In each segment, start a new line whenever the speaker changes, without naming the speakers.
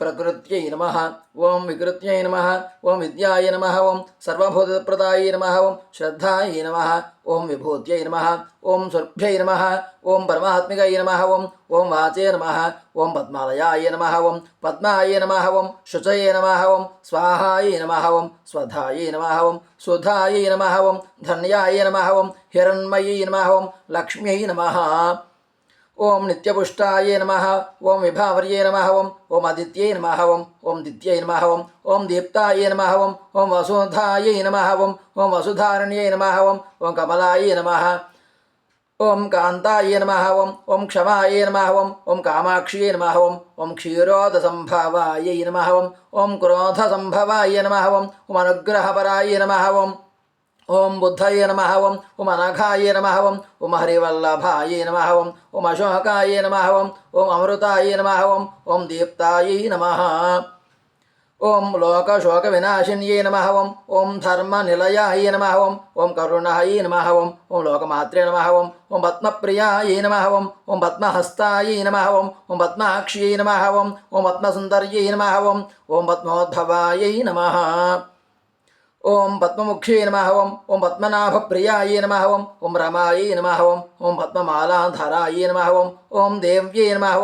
प्रकृत्यै नमः ओं विकृत्यै नमः ओं विद्याय नमः ओं सर्वभूतप्रदाय नमः ओं श्रद्धाय नमः ओं विभूत्यै नमः ओं सुरभ्यै नमः ओं परमात्मिकै नमः ओं वाचे नमः ओं पद्मालयाय नमः ओं पद्माय नमः ओं शुचये नमः ओं स्वाहाय नमः ओं स्वधायै नमः ओं सुधायै नमः ओं धन्याय नमः ओं हिरण्मयै नमः ओं लक्ष्म्यै नमः ओं नित्यपुष्टाय नमः ओं विभावर्ये नमः ओं आदित्ये नमः ओं दित्ये नमः ओं दीप्ताय नमः ओं वसुधायै नमः ओं वसुधारण्ये नमः ओं कमलाय नमः ओं कान्ताय नमः ओं क्षमाय नमः ओं कामाक्ष्यै नमः ओं क्षीरोदसम्भवायै नमः ओं क्रोधसम्भवाय नमः ओं अनुग्रहपराय नमः ओं बुद्धये नमः ओं अनघाय नमः ओं हरिवल्लभाय नमः ओं अशोकाय नमः ओं अमृताय नमः ओं दीप्तायै नमः ओं लोकशोकविनाशिन्यै नमः ओं धर्मनिलयाय नमः ओं करुणायै नमः ओं लोकमात्रे नमः ओं पद्मप्रियायै नमः ओं पद्महस्तायै नमः ओं पद्माक्ष्यै नमः ओं पद्मसुन्दर्यै नमः ओं पद्मोद्भवायै नमः ओं पद्ममुख्यै नमः ओं पद्मनाभप्रियायै नमः ओं रमायै नमः ओं पद्ममालाधरायै नमः ओं देव्यै नमः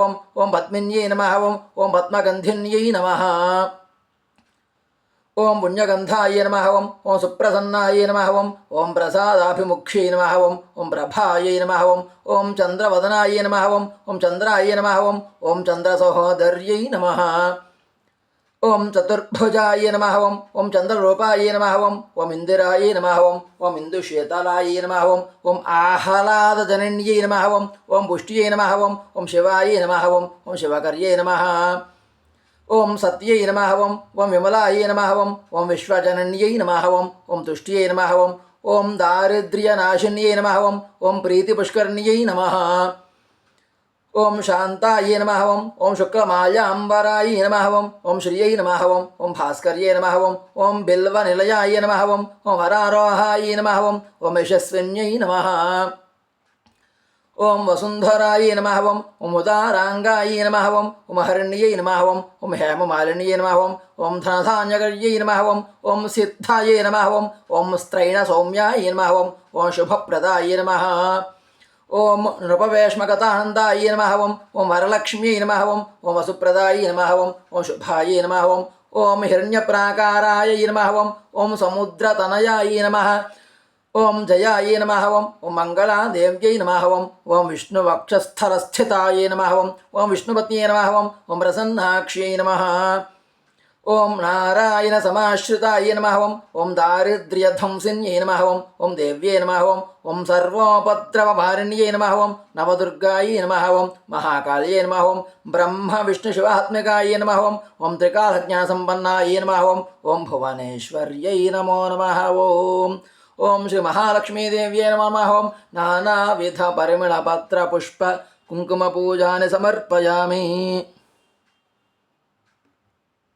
ओं पद्मिन्यै नमः ओं पद्मगन्धिन्यै नमः ओं पुण्यगन्धाय नमः ओं सुप्रसन्नाय नमः ओं प्रसादाभिमुख्यै नमः ओं प्रभायै नमः ओं चन्द्रवदनाय नमः ओं चन्द्राय नमः ओं चन्द्रसहोदर्यै नमः ओं चतुर्भुजाय नमः ओं चन्द्ररूपाय नमः ओं इन्दिराय नमः ओं इन्दुशीतलाय नमः ओं आह्लादजनन्यै नमः ओं पुष्ट्यै नमः ओं शिवाय नमः ओं शिवकर्यै नमः ओं सत्यै नमः ओं विमलाय नमः ओं विश्वजनन्यै नमः ओं तुष्ट्यै नमः ओं दारिद्र्यनाशिन्यै नमः ओं प्रीतिपुष्करिण्यै नमः ओं शान्ताय नमः ओं शुक्लमाल्याम्बराय नमः ओं श्रियै नमः ओं भास्कर्यै नमः ओं बिल्वनिलयाय नमः ओं वरारोहाय नमः ओं यशस्विन्यै नमः ओं वसुन्धराय नमः ओं उदाराङ्गाय नमः ओं हरिण्यै नमः ओं हेममालिन्यै नमः ओं धनधान्यकर्यै नमः ओं सिद्धाय नमः ओं स्त्रैणसौम्याय नमः ओं शुभप्रदाय नमः ओं नृपवेश्मगतानन्दाय नमः ओं वरलक्ष्म्यै नमः ओं वसुप्रदाय नमः ओं शुभाय नमः ओं हिरण्यप्राकाराय नमः ओं समुद्रतनयाय नमः ओं जयाय नमः ओं मङ्गलादेव्यै नमः ओं विष्णुवक्षस्थलस्थिताय नमः ओं विष्णुपत्न्यै नमः ओं प्रसन्नाक्ष्यै नमः ओं नारायणसमाश्रिताय नमः ओं दारिद्र्यध्वंसिन्यै नमः ओं देव्यै नमः ओं सर्वोपद्रवभारिण्यै नमः नवदुर्गायै नमः ओं महाकाल्यै नमः ओं ब्रह्मविष्णुशिवात्मिकाय नमः ओं त्रिकालज्ञानसम्पन्नाय नमः ओं भुवनेश्वर्यै नमो नमः ओं श्रीमहालक्ष्मीदेव्यै नमः ओं नानाविधपरिमलपत्रपुष्पकुङ्कुमपूजानि समर्पयामि।